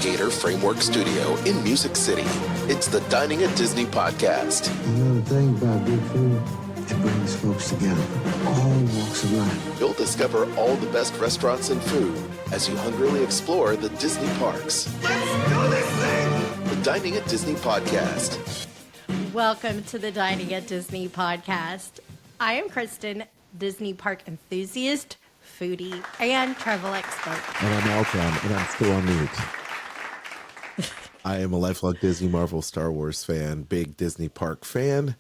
Gator Framework Studio in Music City. It's the Dining at Disney podcast. You know the thing about good food? It brings folks together, all walks of life. You'll discover all the best restaurants and food as you hungrily explore the Disney parks. Let's do this thing! The Dining at Disney podcast. Welcome to the Dining at Disney podcast. I am Kristen, Disney park enthusiast, foodie, and travel expert. And I'm Aljon, and I'm still on mute. I am a lifelong Disney, Marvel, Star Wars fan, big Disney park fan.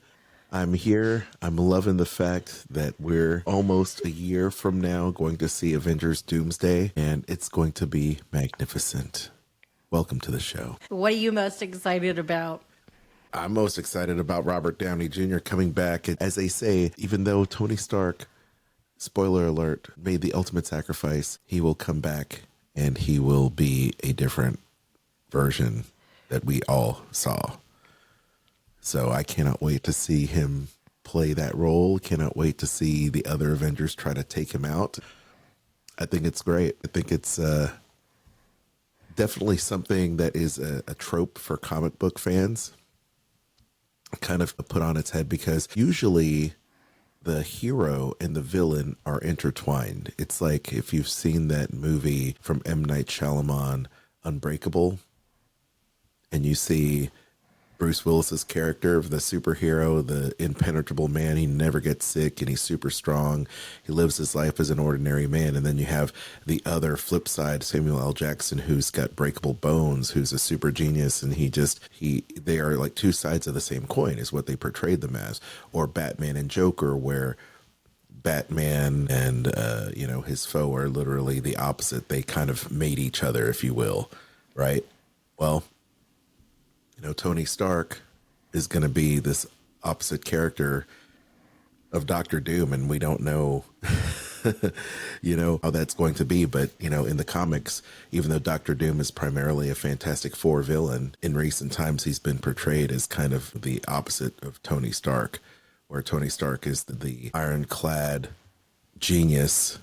I'm here. I'm loving the fact that we're almost a year from now going to see Avengers Doomsday, and it's going to be magnificent. Welcome to the show. What are you most excited about? I'm most excited about Robert Downey Jr. coming back. And as they say, even though Tony Stark, spoiler alert, made the ultimate sacrifice, he will come back and he will be a different version that we all saw. So I cannot wait to see him play that role. Cannot wait to see the other Avengers try to take him out. I think it's great. I think it's definitely something that is a trope for comic book fans. Kind of put on its head because usually the hero and the villain are intertwined. It's like if you've seen that movie from M. Night Shyamalan, Unbreakable, and you see Bruce Willis's character of the superhero, the impenetrable man. He never gets sick and he's super strong. He lives his life as an ordinary man. And then you have the other flip side, Samuel L. Jackson, who's got breakable bones, who's a super genius. And they are like two sides of the same coin is what they portrayed them as. Or Batman and Joker, where Batman and, his foe are literally the opposite. They kind of mate each other, if you will. Right? Well, Tony Stark is going to be this opposite character of Doctor Doom, and we don't know, how that's going to be. But, in the comics, even though Doctor Doom is primarily a Fantastic Four villain, in recent times he's been portrayed as kind of the opposite of Tony Stark, where Tony Stark is the ironclad genius,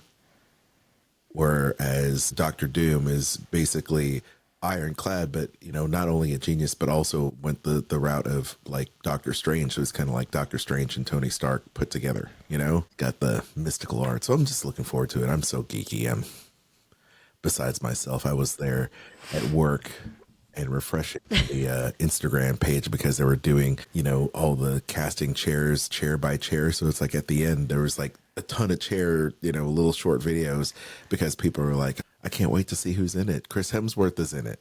whereas Doctor Doom is basically ironclad, but not only a genius, but also went the route of like Doctor Strange. So it's kind of like Doctor Strange and Tony Stark put together, got the mystical art. So I'm just looking forward to it. I'm so geeky. I'm besides myself. I was there at work and refreshing the Instagram page because they were doing, all the casting chairs, chair by chair. So it's like at the end, there was like a ton of chair, little short videos because people were like, I can't wait to see who's in it. Chris Hemsworth is in it,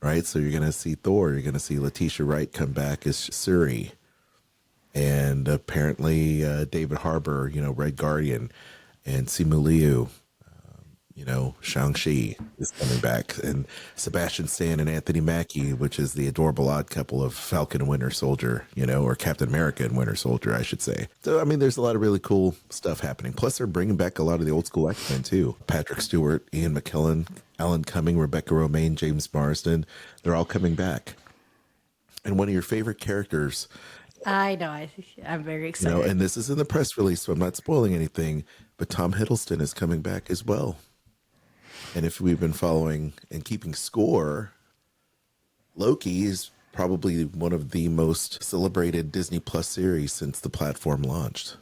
right? So you're going to see Thor. You're going to see Letitia Wright come back as Shuri. And apparently David Harbour, Red Guardian, and Simu Liu, Shang-Chi is coming back. And Sebastian Stan and Anthony Mackie, which is the adorable odd couple of Falcon and Winter Soldier, or Captain America and Winter Soldier, I should say. So, there's a lot of really cool stuff happening. Plus, they're bringing back a lot of the old school X-Men, too. Patrick Stewart, Ian McKellen, Alan Cumming, Rebecca Romijn, James Marsden. They're all coming back. And one of your favorite characters... I know. I'm very excited. And this is in the press release, so I'm not spoiling anything, but Tom Hiddleston is coming back as well. And if we've been following and keeping score, Loki is probably one of the most celebrated Disney Plus series since the platform launched.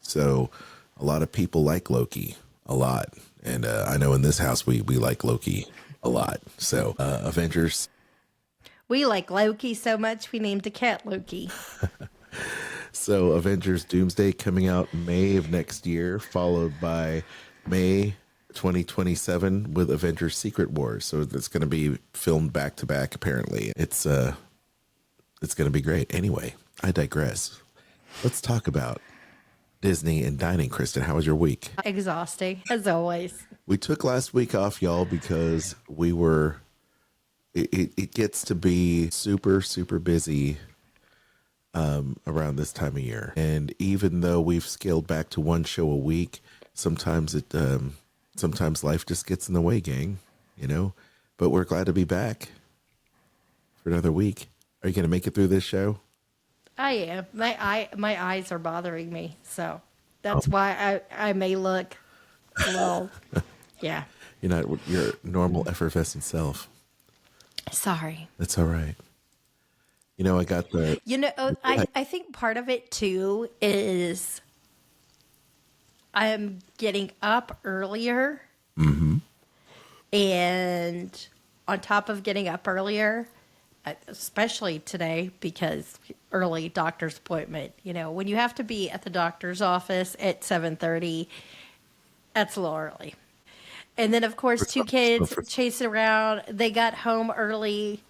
So a lot of people like Loki a lot. And I know in this house, we like Loki a lot. So Avengers. We like Loki so much, we named the cat Loki. So Avengers Doomsday coming out May of next year, followed by May 2027 with Avengers Secret Wars. So it's going to be filmed back to back. Apparently it's going to be great. Anyway, I digress. Let's talk about Disney and dining. Kristen, how was your week? Exhausting as always. We took last week off, y'all, because it gets to be super, super busy around this time of year. And even though we've scaled back to one show a week, sometimes life just gets in the way, gang, but we're glad to be back for another week. Are you going to make it through this show? I am. My eyes are bothering me, so that's why I may look a little, yeah. You're not your normal effervescent self. Sorry. That's all right. I got the. I think part of it too is I'm getting up earlier. Mm-hmm. And on top of getting up earlier, especially today, because early doctor's appointment, when you have to be at the doctor's office at 7:30, that's a little early. And then, of course, two kids chasing around. They got home early.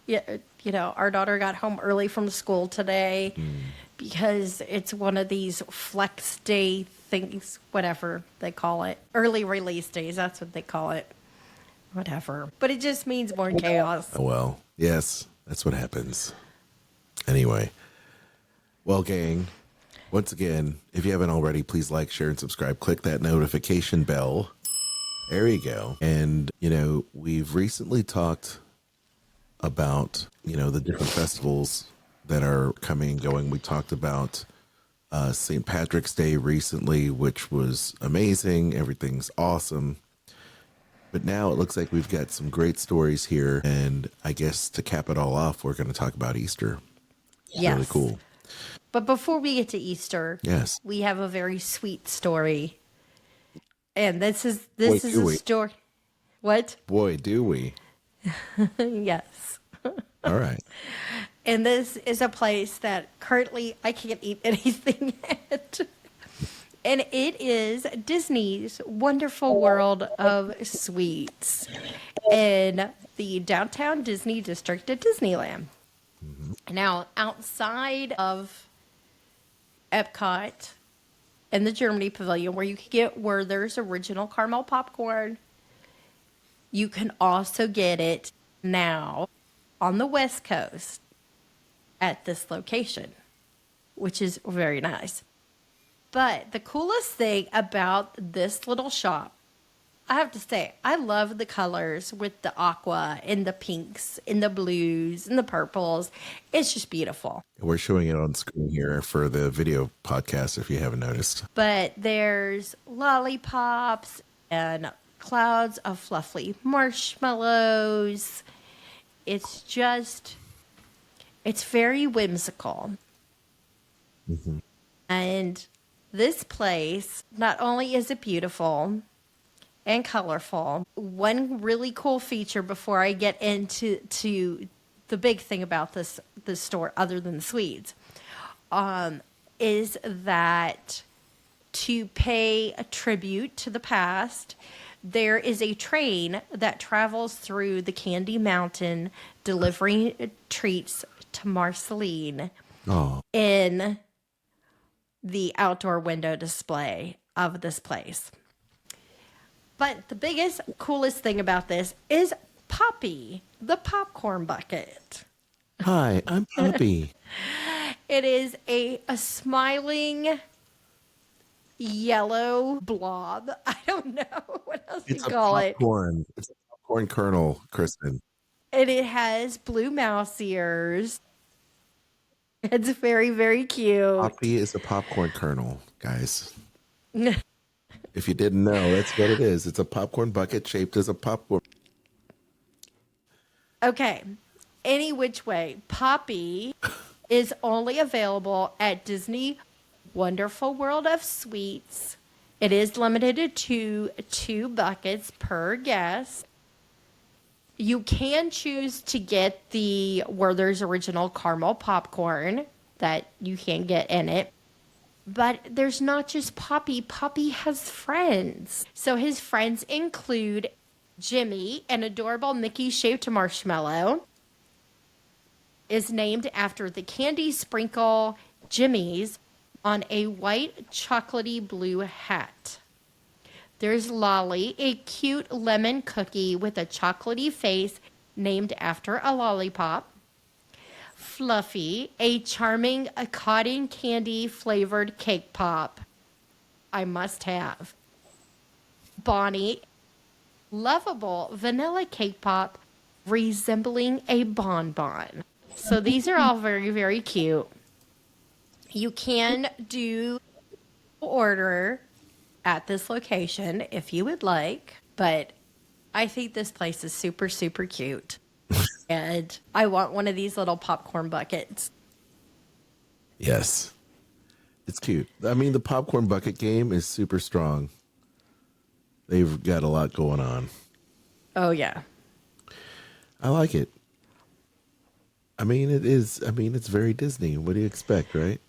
Our daughter got home early from school today because it's one of these flex day things, whatever they call it. Early release days, that's what they call it. Whatever. But it just means more chaos. Oh, well, yes, that's what happens. Anyway, well, gang, once again, if you haven't already, please like, share, and subscribe. Click that notification bell. There you go. And, we've recently talked about, the different festivals that are coming and going. We talked about St. Patrick's Day recently, which was amazing. Everything's awesome. But now it looks like we've got some great stories here. And I guess to cap it all off, we're going to talk about Easter. Yes. Really cool. But before we get to Easter, yes, we have a very sweet story. And this is a story. What? Boy, do we. Yes. All right. And this is a place that currently I can't eat anything at. And it is Disney's Wonderful World of Sweets in the downtown Disney district at Disneyland. Mm-hmm. Now, outside of Epcot and the Germany Pavilion, where you can get Werther's original caramel popcorn, you can also get it now on the West Coast at this location, which is very nice. But the coolest thing about this little shop, I have to say, I love the colors with the aqua and the pinks and the blues and the purples. It's just beautiful. We're showing it on screen here for the video podcast, if you haven't noticed. But there's lollipops and clouds of fluffy marshmallows. It's very whimsical. Mm-hmm. And this place, not only is it beautiful and colorful, one really cool feature before I get into the big thing about this store, other than the sweets, is that to pay a tribute to the past, there is a train that travels through the Candy Mountain delivering treats to Marceline in the outdoor window display of this place. But the biggest, coolest thing about this is Poppy, the popcorn bucket. Hi, I'm Poppy. It is a smiling yellow blob. I don't know what else to call it. It's a popcorn kernel, Kristen. And it has blue mouse ears. It's very, very cute. Poppy is a popcorn kernel, guys. If you didn't know, that's what it is. It's a popcorn bucket shaped as a popcorn. Okay. Any which way, Poppy is only available at Disney Wonderful World of Sweets. It is limited to 2 buckets per guest. You can choose to get the Werther's original caramel popcorn that you can get in it. But there's not just Poppy. Poppy has friends. So his friends include Jimmy, an adorable Mickey-shaped marshmallow, is named after the candy sprinkle Jimmy's on a white chocolatey blue hat. There's Lolly, a cute lemon cookie with a chocolatey face named after a lollipop. Fluffy, a charming cotton candy flavored cake pop. I must have. Bonnie, lovable vanilla cake pop resembling a bonbon. So these are all very, very cute. You can do order at this location if you would like, but I think this place is super, super cute. And I want one of these little popcorn buckets. Yes. It's cute. I mean, the popcorn bucket game is super strong. They've got a lot going on. Oh, yeah. I like it. I mean, it's very Disney. What do you expect, right?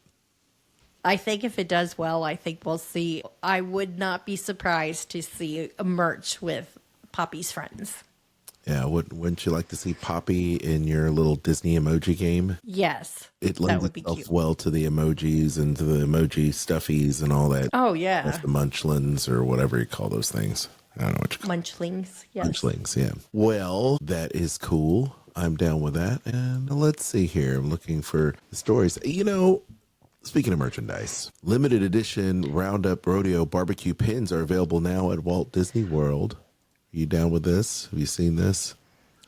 I think if it does well, I think we'll see. I would not be surprised to see a merch with Poppy's friends. Yeah, wouldn't you like to see Poppy in your little Disney emoji game? Yes. It that lends would be itself cute. well to the emojis and to the emoji stuffies and all that. Oh, yeah. That's the munchlins or whatever you call those things. I don't know what you call Munchlings. Yes. munchlings, yeah. Well, that is cool. I'm down with that. And let's see here. I'm looking for the stories. You know, speaking of merchandise, limited edition Roundup Rodeo barbecue pins are available now at Walt Disney World. Are you down with this? Have you seen this?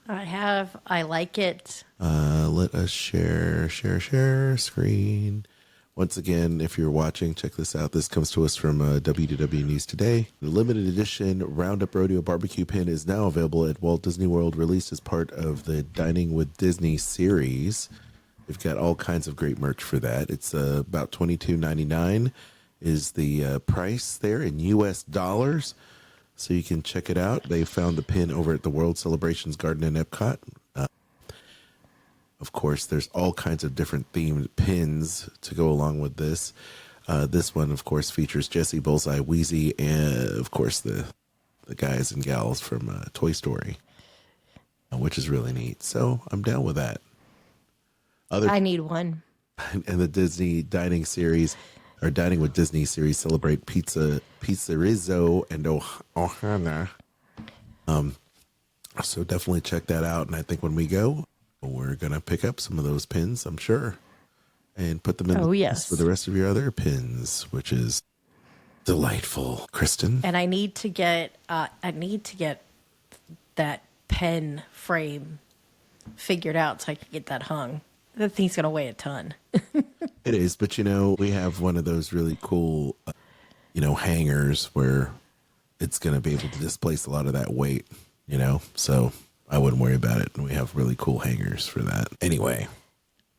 I have. I like it. Let us share screen. Once again, if you're watching, check this out. This comes to us from WDW News Today. The limited edition Roundup Rodeo barbecue pin is now available at Walt Disney World, released as part of the Dining with Disney series. They've got all kinds of great merch for that. It's about $22.99 is the price there in US dollars. So you can check it out. They found the pin over at the World Celebrations Garden in Epcot. Of course, there's all kinds of different themed pins to go along with this. This one, of course, features Jessie, Bullseye, Wheezy, and, of course, the guys and gals from Toy Story, which is really neat. So I'm down with that. I need one. And the Disney Dining series, or Dining with Disney series, celebrate Pizzerizzo and Ohana. So definitely check that out. And I think when we go, we're going to pick up some of those pins, I'm sure, and put them in the yes. for the rest of your other pins, which is delightful. Kristen? And I need to get that pen frame figured out so I can get that hung. That thing's going to weigh a ton. It is, but you know, we have one of those really cool, hangers where it's going to be able to displace a lot of that weight, so I wouldn't worry about it. And we have really cool hangers for that. Anyway,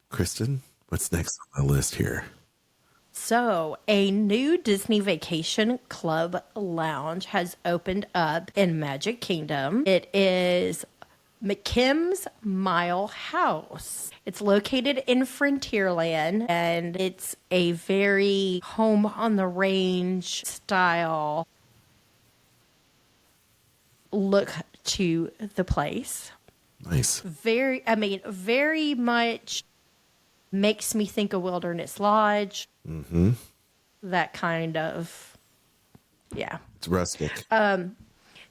Kristen, what's next on the list here? So, a new Disney Vacation Club lounge has opened up in Magic Kingdom. It is McKim's Mile House. It's located in Frontierland, and it's a very home on the range style look to the place. Nice. Very much makes me think of Wilderness Lodge. Mm-hmm. That kind of, yeah. It's rustic.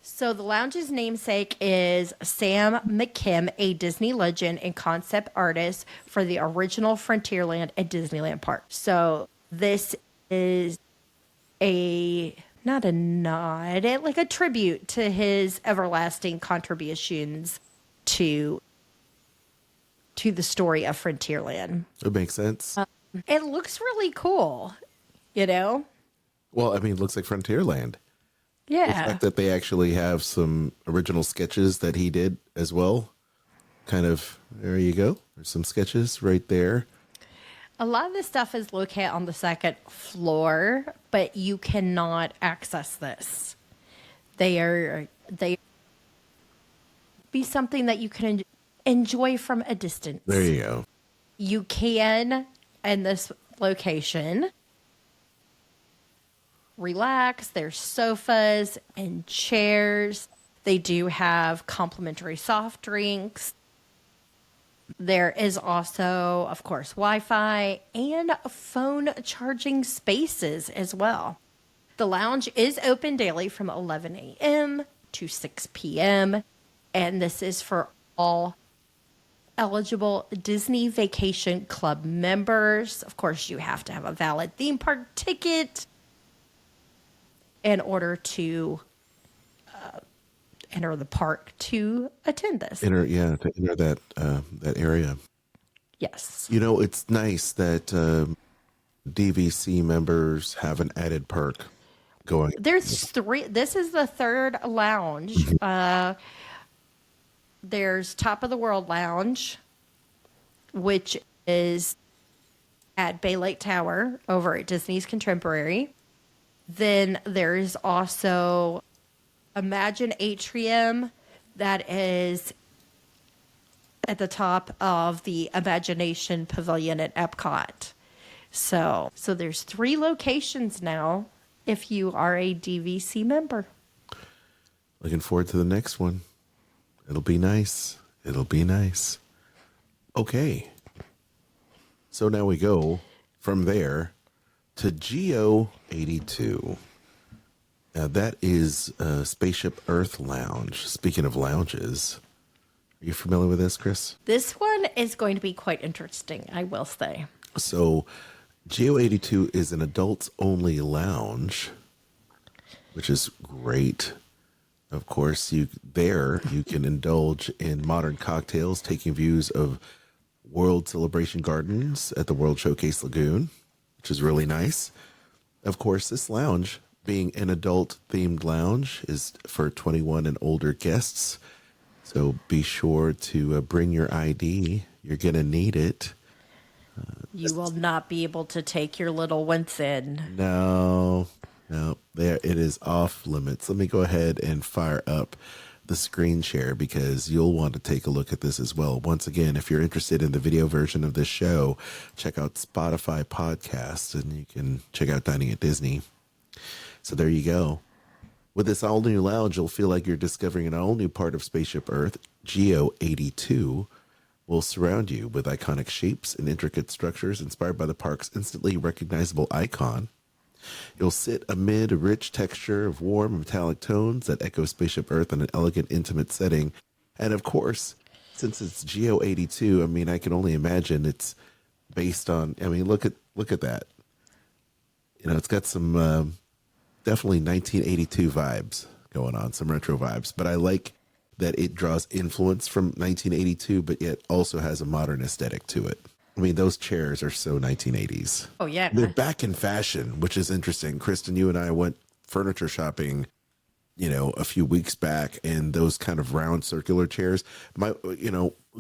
So the lounge's namesake is Sam McKim, a Disney legend and concept artist for the original Frontierland at Disneyland Park. So this is not a nod, like a tribute to his everlasting contributions to the story of Frontierland. It makes sense. It looks really cool, Well, I mean, it looks like Frontierland. Yeah. The fact that they actually have some original sketches that he did as well. Kind of, there you go. There's some sketches right there. A lot of this stuff is located on the second floor, but you cannot access this. They be something that you can enjoy from a distance. There you go. You can, in this location, relax. There's sofas and chairs. They do have complimentary soft drinks. There is also, of course, Wi-Fi and phone charging spaces as well. The lounge is open daily from 11 a.m. to 6 p.m. And this is for all eligible Disney Vacation Club members. Of course, you have to have a valid theme park ticket in order to enter the park to attend this. To enter that area. Yes. It's nice that DVC members have an added perk going. There's three. This is the third lounge. there's Top of the World Lounge, which is at Bay Lake Tower over at Disney's Contemporary. Then there's also Imagine Atrium, that is at the top of the Imagination Pavilion at Epcot. So there's 3 locations now if you are a DVC member. Looking forward to the next one. It'll be nice. It'll be nice. Okay. So now we go from there to Geo 82. Now that is Spaceship Earth Lounge. Speaking of lounges, are you familiar with this, Chris? This one is going to be quite interesting, I will say. So Geo 82 is an adults only lounge, which is great. Of course, you can indulge in modern cocktails, taking views of World Celebration Gardens at the World Showcase Lagoon, which is really nice. Of course, this lounge, being an adult-themed lounge, is for 21 and older guests. So be sure to bring your ID. You're going to need it. You will not be able to take your little ones in. No, there it is off limits. Let me go ahead and fire up the screen share because you'll want to take a look at this as well. Once again, if you're interested in the video version of this show, check out Spotify podcasts and you can check out Dining at Disney. So there you go. With this all new lounge, you'll feel like you're discovering an all new part of Spaceship Earth. Geo 82 will surround you with iconic shapes and intricate structures inspired by the park's instantly recognizable icon. You'll sit amid a rich texture of warm metallic tones that echo Spaceship Earth in an elegant, intimate setting. And of course, since it's Geo 82, I mean, I can only imagine it's based on, I mean, look at that. You know, it's got some definitely 1982 vibes going on, some retro vibes. But I like that it draws influence from 1982, but yet also has a modern aesthetic to it. I mean, those chairs are so 1980s. Oh, yeah. They're back in fashion, which is interesting. Kristen, you and I went furniture shopping, you know, a few weeks back, and those kind of round circular chairs,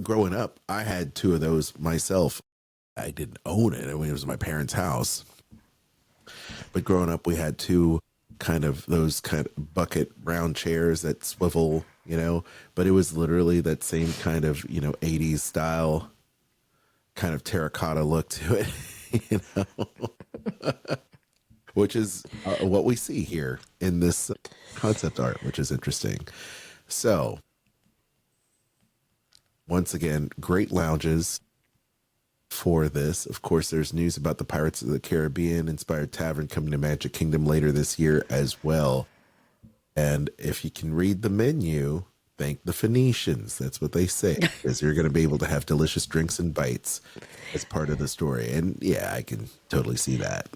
growing up, I had 2 of those myself. I didn't own it. I mean, it was my parents' house. But growing up, we had 2 kind of those kind of bucket round chairs that swivel, you know, but it was literally that same kind of, 80s style kind of terracotta look to it, you know, which is what we see here in this concept art, which is interesting. So once again, great lounges for this. Of course, there's news about the Pirates of the Caribbean inspired tavern coming to Magic Kingdom later this year as well. And if you can read the menu, thank the Phoenicians. That's what they say, because you're going to be able to have delicious drinks and bites as part of the story. And yeah, I can totally see that.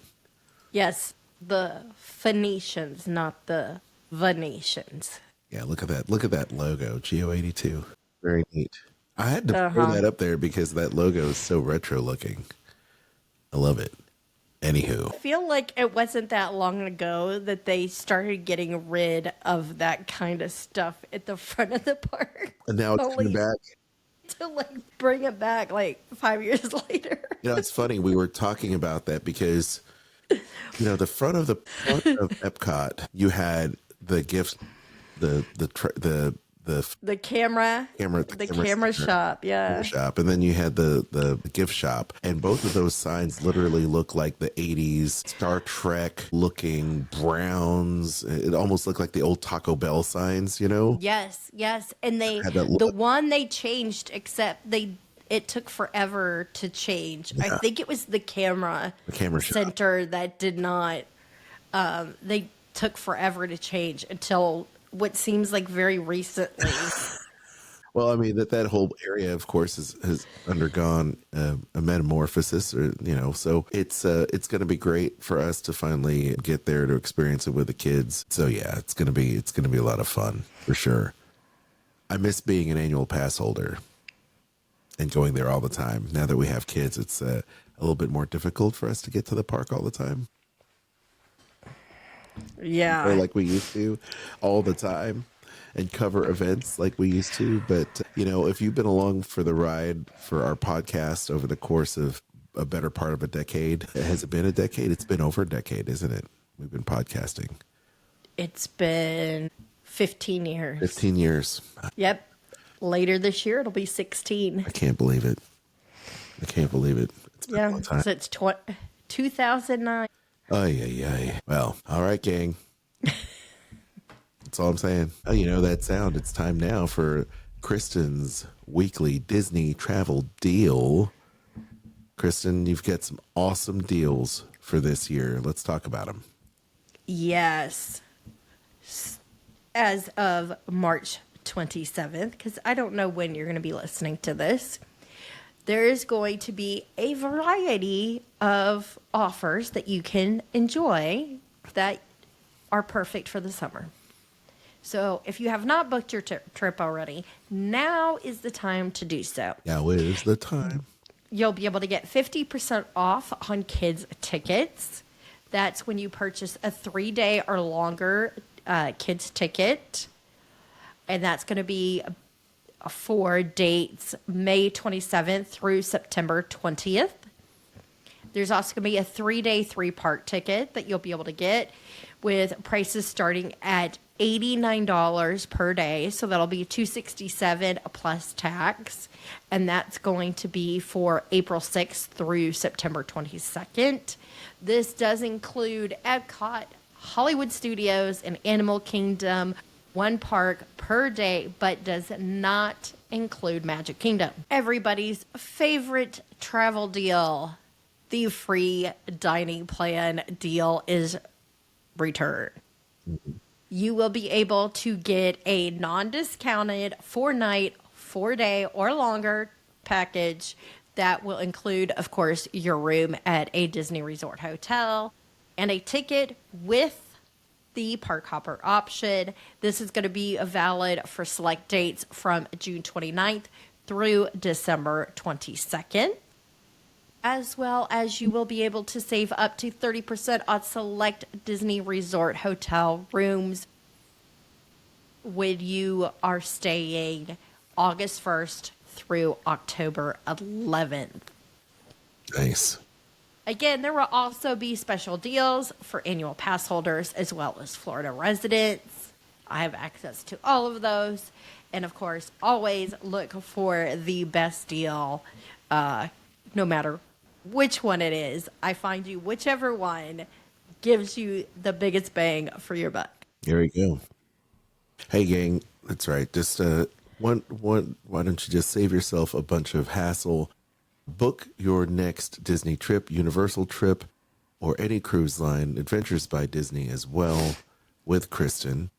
Yes, the Phoenicians, not the Venetians. Yeah, look at that. Look at that logo, Geo 82. Very neat. I had to throw that up there because that logo is so retro looking. I love it. Anywho. I feel like it wasn't that long ago that they started getting rid of that kind of stuff at the front of the park. And now it's coming back. To bring it back 5 years later. It's funny. We were talking about that because, the front of Epcot, you had the gifts, the camera shop, yeah. Shop. And then you had the gift shop. And both of those signs literally look like the 80s Star Trek looking browns. It almost looked like the old Taco Bell signs, Yes. And the one they changed, except it took forever to change. Yeah. I think it was the camera center shop that did not, they took forever to change until what seems like very recently. Well, I mean, that whole area, of course, has undergone a metamorphosis, so it's going to be great for us to finally get there to experience it with the kids. So yeah, it's going to be a lot of fun for sure. I miss being an annual pass holder and going there all the time. Now that we have kids, it's a little bit more difficult for us to get to the park all the time. Yeah. Or like we used to all the time. and cover events like we used to. But, if you've been along for the ride for our podcast over the course of a better part of a decade, has it been a decade? It's been over a decade, isn't it? We've been podcasting. It's been 15 years. 15 years. Yep. Later this year, it'll be 16. I can't believe it. It's been a long time. So it's 2009. Ay. Well, all right, gang. That's all I'm saying. Oh, that sound. It's time now for Kristen's weekly Disney travel deal. Kristen, you've got some awesome deals for this year. Let's talk about them. Yes. As of March 27th, because I don't know when you're going to be listening to this, there is going to be a variety of offers that you can enjoy that are perfect for the summer. So if you have not booked your trip already, now is the time to do so. Now is the time. You'll be able to get 50% off on kids' tickets. That's when you purchase a 3-day or longer kids' ticket. And that's going to be for dates May 27th through September 20th. There's also going to be a 3-day, 3-park ticket that you'll be able to get with prices starting at $89 per day. So that'll be $267 plus tax. And that's going to be for April 6th through September 22nd. This does include Epcot, Hollywood Studios, and Animal Kingdom, 1 park per day, but does not include Magic Kingdom. Everybody's favorite travel deal, the free dining plan deal, is returned. You will be able to get a non-discounted 4-night, 4-day, or longer package that will include, of course, your room at a Disney Resort hotel and a ticket with the park hopper option. This is going to be valid for select dates from June 29th through December 22nd. As well as you will be able to save up to 30% on select Disney Resort hotel rooms when you are staying August 1st through October 11th. Nice. Again, there will also be special deals for annual pass holders as well as Florida residents. I have access to all of those. And of course, always look for the best deal, no matter which one it is. I find you whichever one gives you the biggest bang for your buck. There we go. Hey, gang. That's right. Just why don't you just save yourself a bunch of hassle? Book your next Disney trip, Universal trip, or any cruise line, Adventures by Disney as well, with Kristen.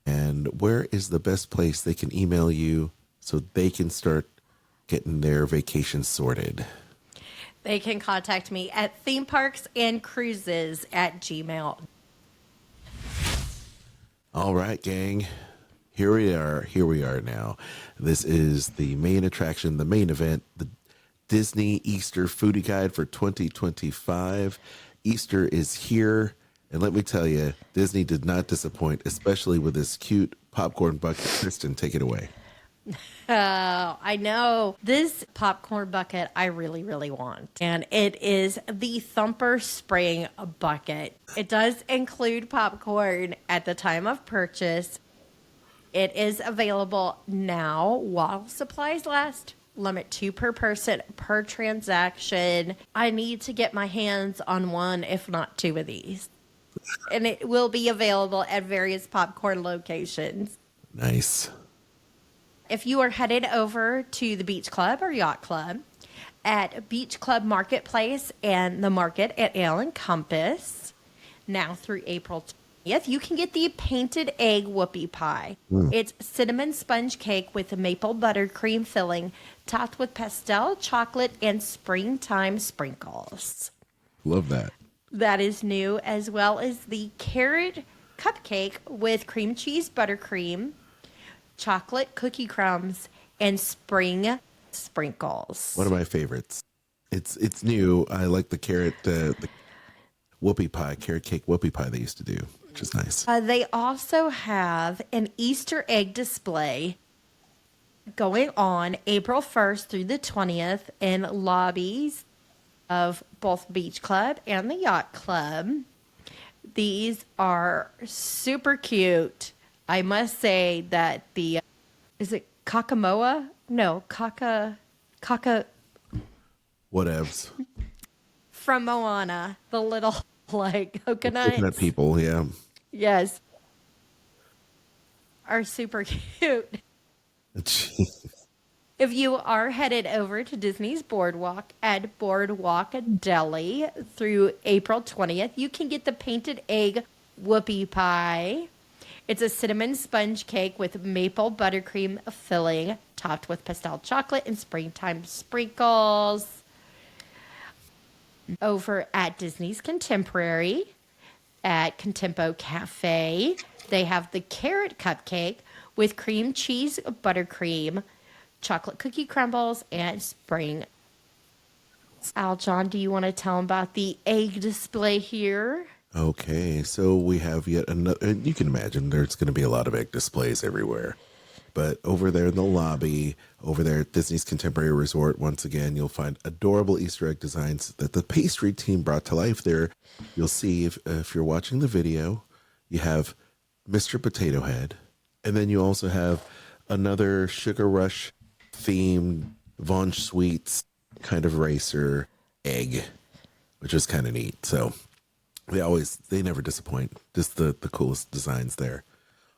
And where is the best place they can email you so they can start getting their vacation sorted? They can contact me at themeparkandcruises@gmail.com. All right, gang. Here we are now. This is the main attraction, the main event, the Disney Easter Foodie Guide for 2025. Easter is here, and let me tell you, Disney did not disappoint, especially with this cute popcorn bucket. Kristen, take it away. Oh, I know. This popcorn bucket I really, really want. And it is the Thumper Spring Bucket. It does include popcorn at the time of purchase. It is available now while supplies last. Limit 2 per person per transaction. I need to get my hands on one, if not 2 of these. And it will be available at various popcorn locations. Nice. If you are headed over to the Beach Club or Yacht Club at Beach Club Marketplace and the Market at Ale & Compass, now through April 20th, you can get the Painted Egg Whoopie Pie. It's cinnamon sponge cake with maple buttercream filling, topped with pastel chocolate and springtime sprinkles. Love that. That is new, as well as the carrot cupcake with cream cheese buttercream, chocolate cookie crumbs, and spring sprinkles. One of my favorites. It's new. I like the carrot, the whoopie pie, carrot cake whoopie pie they used to do. which is nice. They also have an Easter egg display going on April 1st through the 20th in lobbies of both Beach Club and the Yacht Club. These are super cute. I must say that is it Kakamoa? No, Kaka Whatevs. from Moana, the little like coconut. Coconut people, yeah. Yes. Are super cute. If you are headed over to Disney's Boardwalk at Boardwalk Deli through April 20th, you can get the painted egg whoopie pie. It's a cinnamon sponge cake with maple buttercream filling, topped with pastel chocolate and springtime sprinkles. Over at Disney's Contemporary at Contempo Cafe, they have the carrot cupcake with cream cheese buttercream, chocolate cookie crumbles, and spring. Aljon, do you want to tell them about the egg display here? Okay, so we have yet another, and you can imagine there's going to be a lot of egg displays everywhere. But over there in the lobby, over there at Disney's Contemporary Resort, once again, you'll find adorable Easter egg designs that the pastry team brought to life there. You'll see, if you're watching the video, you have Mr. Potato Head, and then you also have another Sugar Rush themed Von Sweets kind of racer egg, which is kind of neat. So they never disappoint. Just the coolest designs there.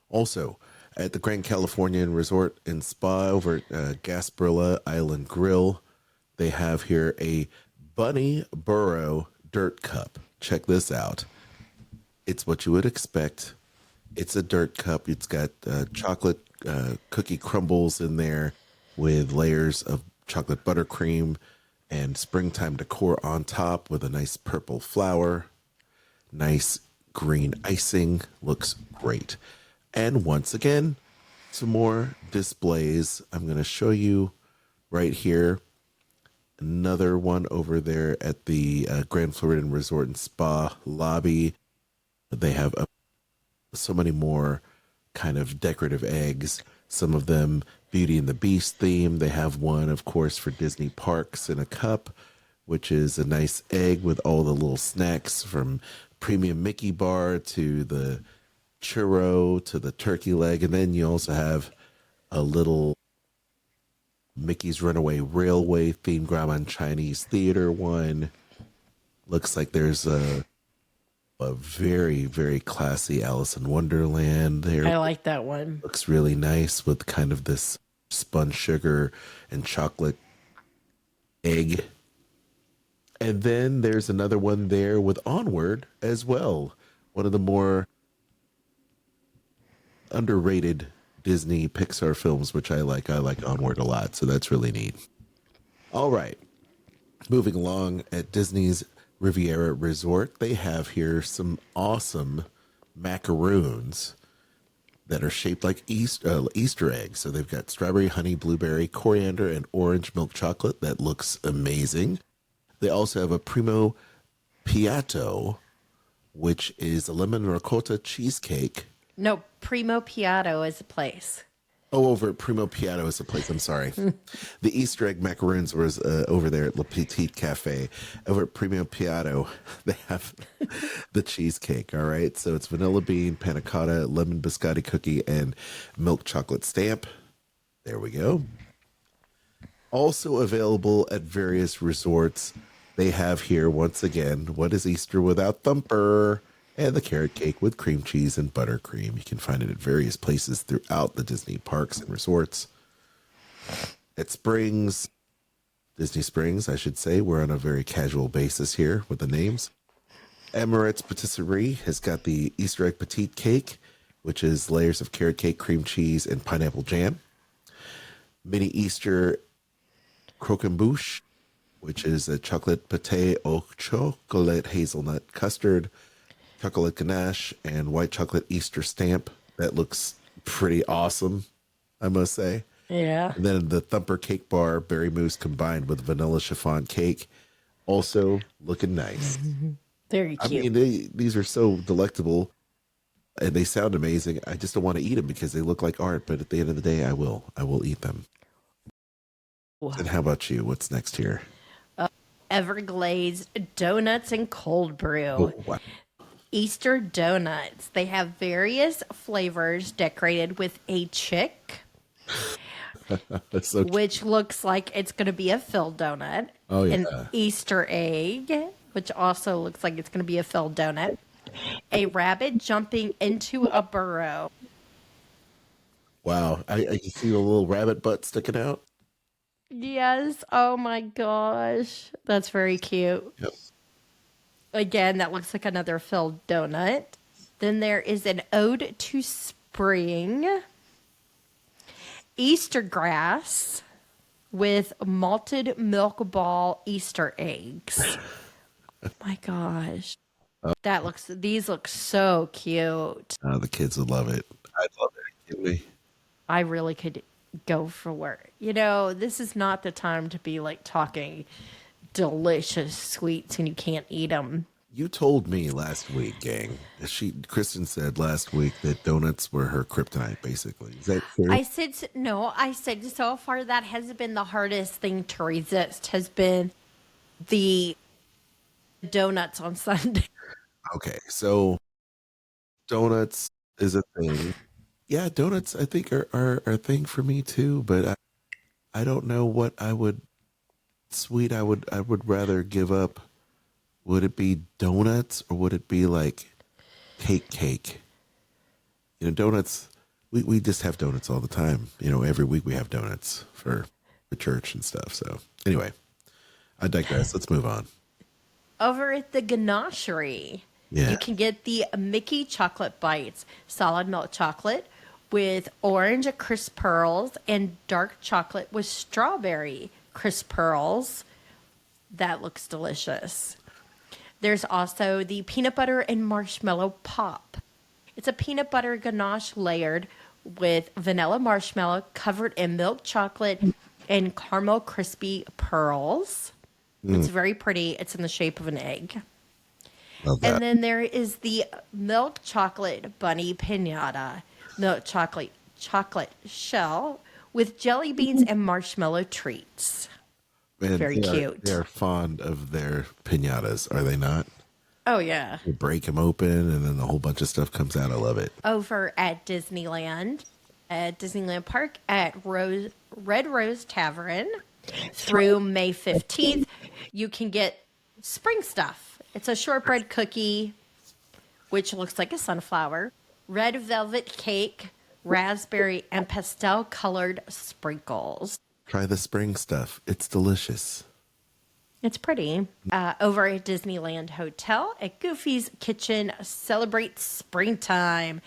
Also, at the Grand Californian Resort and Spa over at Gasparilla Island Grill, they have here a Bunny Burrow dirt cup. Check this out. It's what you would expect. It's a dirt cup. It's got chocolate cookie crumbles in there with layers of chocolate buttercream and springtime decor on top with a nice purple flower. Nice green icing. Looks great. And once again, some more displays. I'm going to show you right here. Another one over there at the Grand Floridian Resort and Spa lobby. They have so many more kind of decorative eggs. Some of them Beauty and the Beast theme. They have one, of course, for Disney Parks in a cup, which is a nice egg with all the little snacks from premium Mickey bar to the churro to the turkey leg. And then you also have a little Mickey's Runaway Railway themed Grauman Chinese Theater one. Looks like there's a very, very classy Alice in Wonderland there. I like that one. Looks really nice with kind of this spun sugar and chocolate egg. And then there's another one there with Onward as well. One of the more underrated Disney Pixar films, which I like. I like Onward a lot, so that's really neat. All right. Moving along at Disney's Riviera Resort, they have here some awesome macaroons that are shaped like Easter eggs. So they've got strawberry, honey, blueberry, coriander, and orange milk chocolate. That looks amazing. They also have a Primo Piatto, which is a lemon ricotta cheesecake. No, Primo Piatto is a place. Oh, over at Primo Piatto is a place. I'm sorry. The Easter egg macaroons was over there at Le Petit Cafe. Over at Primo Piatto, they have the cheesecake. All right. So it's vanilla bean, panna cotta, lemon biscotti cookie, and milk chocolate stamp. There we go. Also available at various resorts, they have here, once again, what is Easter without Thumper? And the carrot cake with cream cheese and buttercream. You can find it at various places throughout the Disney parks and resorts. At Disney Springs, I should say, we're on a very casual basis here with the names. Emirates Patisserie has got the Easter egg petite cake, which is layers of carrot cake, cream cheese, and pineapple jam. Mini Easter croquembouche, which is a chocolate pate au chocolat hazelnut custard, chocolate ganache, and white chocolate Easter stamp. That looks pretty awesome, I must say. Yeah. And then the Thumper cake bar, berry mousse combined with vanilla chiffon cake, also looking nice. Very cute. I mean, these are so delectable. and they sound amazing. I just don't want to eat them because they look like art. But at the end of the day, I will eat them. And how about you? What's next here? Everglazed donuts and cold brew. Oh, wow. Easter donuts. They have various flavors decorated with a chick, That's so which looks like it's going to be a filled donut. Oh, yeah. An Easter egg, which also looks like it's going to be a filled donut. A rabbit jumping into a burrow. Wow. I can see the little rabbit butt sticking out. Yes. Oh my gosh. That's very cute. Yep. Again, that looks like another filled donut. Then there is an ode to spring. Easter grass with malted milk ball Easter eggs. My gosh. These look so cute. Oh, the kids would love it. I'd love it. Kidding me? I really could go for work. This is not the time to be like talking delicious sweets and you can't eat them. You told me last week, gang. Kristen said last week that donuts were her kryptonite, basically. Is that true? I said so far that has been the hardest thing to resist, has been the donuts on Sunday. Okay, so donuts is a thing. Yeah, donuts I think are a thing for me too, but I don't know what I would rather give up. Would it be donuts or would it be like cake? Donuts, we just have donuts all the time. Every week we have donuts for the church and stuff. So anyway, I digress. Let's move on. Over at the Ganachery, you can get the Mickey chocolate bites, solid milk chocolate with orange crisp pearls and dark chocolate with strawberry crisp pearls. That looks delicious. There's also the peanut butter and marshmallow pop. It's a peanut butter ganache layered with vanilla marshmallow covered in milk chocolate and caramel crispy pearls. It's very pretty. It's in the shape of an egg. Love that. And then there is the milk chocolate bunny pinata, milk chocolate shell with jelly beans and marshmallow treats. Man, Very cute. They're fond of their pinatas, are they not? Oh, yeah. You break them open and then a whole bunch of stuff comes out. I love it. Over at Disneyland Park at Red Rose Tavern through May 15th, you can get spring stuff. It's a shortbread cookie, which looks like a sunflower, red velvet cake, raspberry, and pastel-colored sprinkles. Try the spring stuff. It's delicious. It's pretty. Over at Disneyland Hotel at Goofy's Kitchen, celebrate springtime.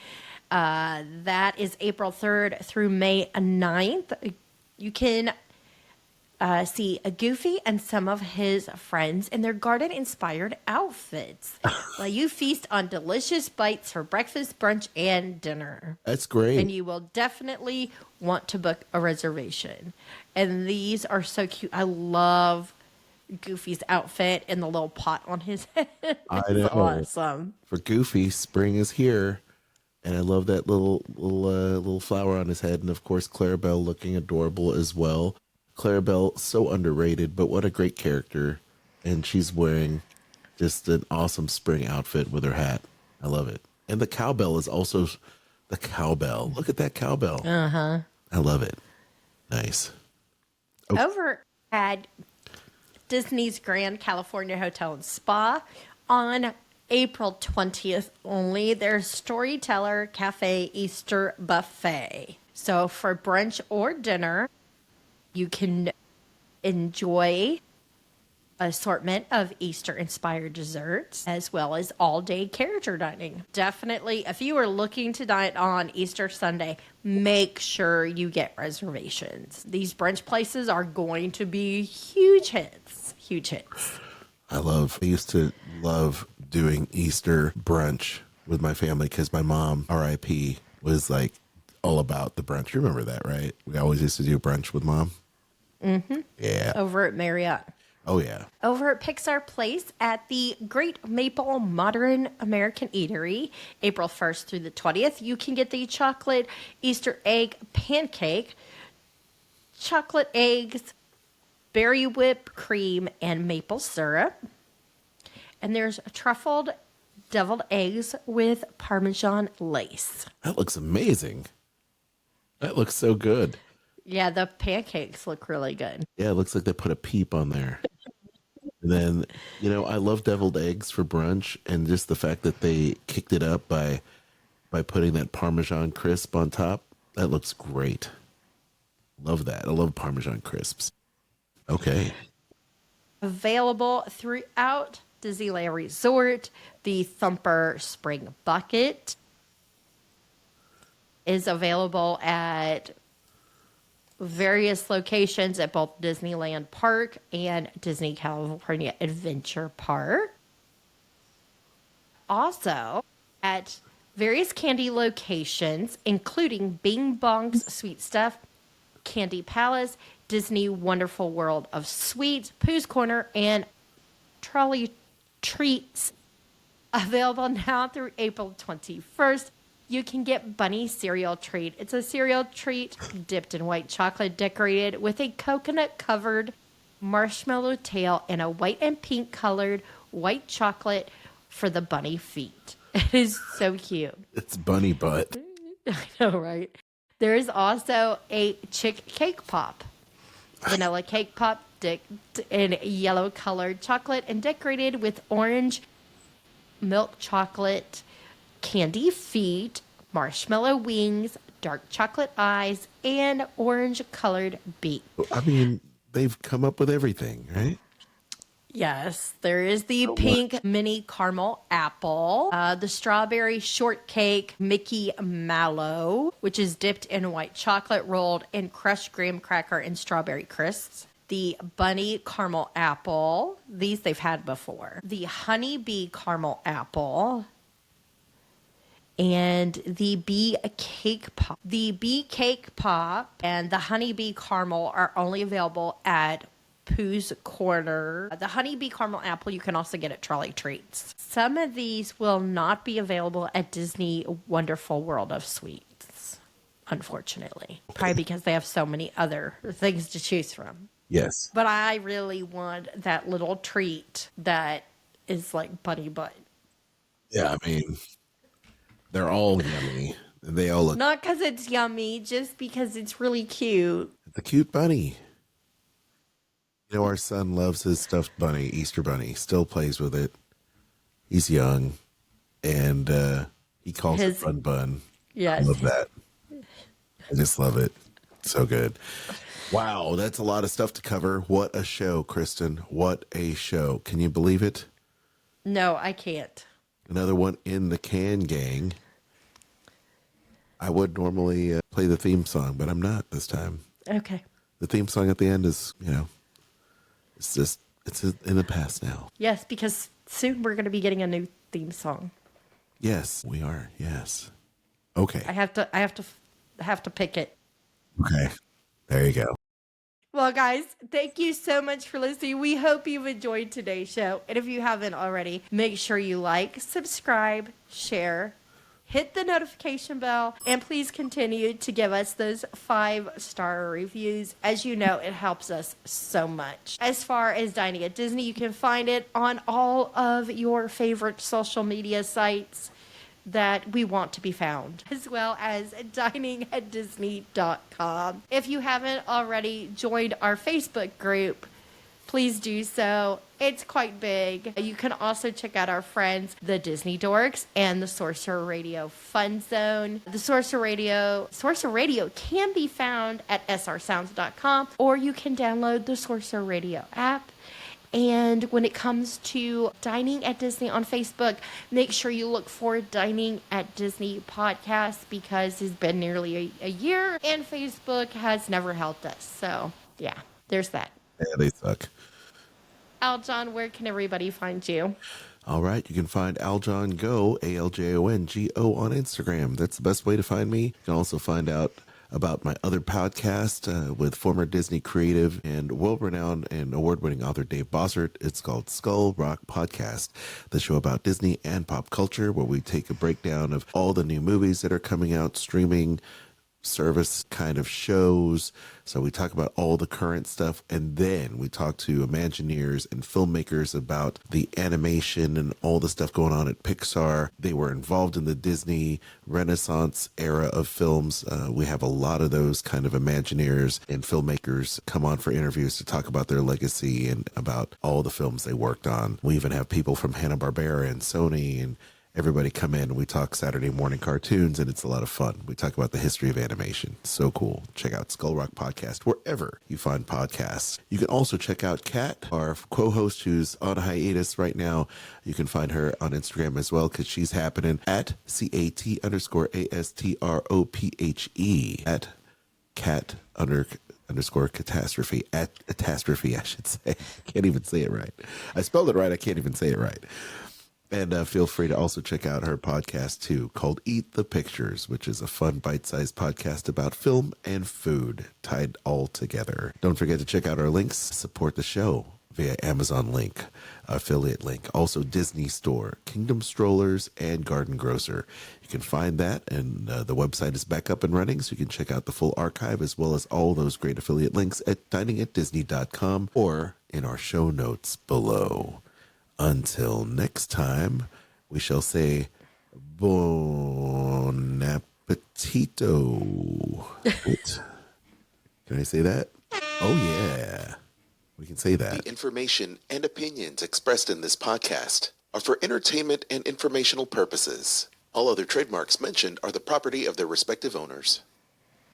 That is April 3rd through May 9th. You can see a Goofy and some of his friends in their garden-inspired outfits. While you feast on delicious bites for breakfast, brunch, and dinner. That's great. And you will definitely want to book a reservation. And these are so cute. I love Goofy's outfit and the little pot on his head. I It's know. awesome. For Goofy, spring is here. And I love that little flower on his head. And of course, Clarabelle looking adorable as well. Clarabelle, so underrated, but what a great character. And she's wearing just an awesome spring outfit with her hat. I love it. And the cowbell is also the cowbell. Look at that cowbell. Uh-huh. I love it. Nice. Okay. Over at Disney's Grand California Hotel and Spa on April 20th only, there's Storyteller Cafe Easter Buffet. So for brunch or dinner, you can enjoy assortment of Easter-inspired desserts, as well as all-day character dining. Definitely, if you are looking to dine on Easter Sunday, make sure you get reservations. These brunch places are going to be huge hits. Huge hits. I used to love doing Easter brunch with my family because my mom, RIP, was like all about the brunch. You remember that, right? We always used to do brunch with Mom. Mm-hmm. Yeah. Over at Marriott. Oh, yeah. Over at Pixar Place at the Great Maple Modern American Eatery, April 1st through the 20th, you can get the chocolate Easter egg pancake, chocolate eggs, berry whipped cream, and maple syrup. And there's truffled deviled eggs with Parmesan lace. That looks amazing. That looks so good. Yeah, the pancakes look really good. Yeah, it looks like they put a peep on there. And then, I love deviled eggs for brunch, and just the fact that they kicked it up by putting that Parmesan crisp on top. That looks great. Love that. I love Parmesan crisps. Okay. Available throughout Disneyland Resort, the Thumper Spring Bucket is available at various locations at both Disneyland Park and Disney California Adventure Park. Also, at various candy locations, including Bing Bong's Sweet Stuff, Candy Palace, Disney Wonderful World of Sweets, Pooh's Corner, and Trolley Treats. Available now through April 21st. You can get Bunny Cereal Treat. It's a cereal treat dipped in white chocolate, decorated with a coconut-covered marshmallow tail and a white and pink colored white chocolate for the bunny feet. It is so cute. It's bunny butt. I know, right? There is also a chick cake pop. Vanilla cake pop dipped in yellow colored chocolate and decorated with orange milk chocolate candy feet, marshmallow wings, dark chocolate eyes, and orange colored beak. I mean, they've come up with everything, right? Yes, there is the pink mini caramel apple, the strawberry shortcake Mickey Mallow, which is dipped in white chocolate, rolled in crushed graham cracker and strawberry crisps. The bunny caramel apple, these they've had before. The honeybee caramel apple, and the bee cake pop. The bee cake pop and the honeybee caramel are only available at Pooh's Corner. The honeybee caramel apple you can also get at Trolley Treats. Some of these will not be available at Disney Wonderful World of Sweets, unfortunately. Probably because they have so many other things to choose from. Yes. But I really want that little treat that is like bunny butt. Yeah, I mean, they're all yummy. They all look. Not because it's yummy, just because it's really cute. It's a cute bunny. Our son loves his stuffed bunny, Easter bunny. Still plays with it. He's young, and he calls it Bun Bun. Yes. I love that. I just love it. So good. Wow, that's a lot of stuff to cover. What a show, Kristen. What a show. Can you believe it? No, I can't. Another one in the can, gang. I would normally play the theme song, but I'm not this time. Okay. The theme song at the end is, it's in the past now. Yes, because soon we're going to be getting a new theme song. Yes, we are. Yes. Okay. I have to pick it. Okay. There you go. Well, guys, thank you so much for listening. We hope you've enjoyed today's show. And if you haven't already, make sure you like, subscribe, share, hit the notification bell, and please continue to give us those 5-star reviews. As you know, it helps us so much. As far as Dining at Disney, you can find it on all of your favorite social media sites that we want to be found, as well as diningatdisney.com. If you haven't already joined our Facebook group, please do so. It's quite big. You can also check out our friends, the Disney Dorks and the Sorcerer Radio Fun Zone. The Sorcerer Radio can be found at srsounds.com, or you can download the Sorcerer Radio app. And when it comes to Dining at Disney on Facebook, make sure you look for Dining at Disney podcast, because it's been nearly a year and Facebook has never helped us. So, yeah, there's that. Yeah, they suck. Aljon, where can everybody find you? All right, you can find Aljon Go, ALJONGO, on Instagram. That's the best way to find me. You can also find out about my other podcast with former Disney creative and world-renowned and award-winning author Dave Bossert. It's called Skull Rock Podcast, the show about Disney and pop culture, where we take a breakdown of all the new movies that are coming out, streaming service kind of shows. So we talk about all the current stuff, and then we talk to Imagineers and filmmakers about the animation and all the stuff going on at Pixar. They were involved in the Disney Renaissance era of films. We have a lot of those kind of Imagineers and filmmakers come on for interviews to talk about their legacy and about all the films they worked on. We even have people from Hanna-Barbera and Sony and everybody come in and we talk Saturday morning cartoons, and it's a lot of fun. We talk about the history of animation. So cool. Check out Skull Rock Podcast wherever you find podcasts. You can also check out Kat, our co-host who's on hiatus right now. You can find her on Instagram as well because she's happening at CAT_ASTROPHE at cat_underscore catastrophe at catastrophe, I should say. I can't even say it right. I spelled it right. I can't even say it right. And feel free to also check out her podcast, too, called Eat the Pictures, which is a fun, bite-sized podcast about film and food tied all together. Don't forget to check out our links. Support the show via Amazon link, affiliate link, also Disney Store, Kingdom Strollers, and Garden Grocer. You can find that, and the website is back up and running, so you can check out the full archive as well as all those great affiliate links at diningatdisney.com or in our show notes below. Until next time, we shall say bon appetito. Wait, can I say that? Oh, yeah. We can say that. The information and opinions expressed in this podcast are for entertainment and informational purposes. All other trademarks mentioned are the property of their respective owners.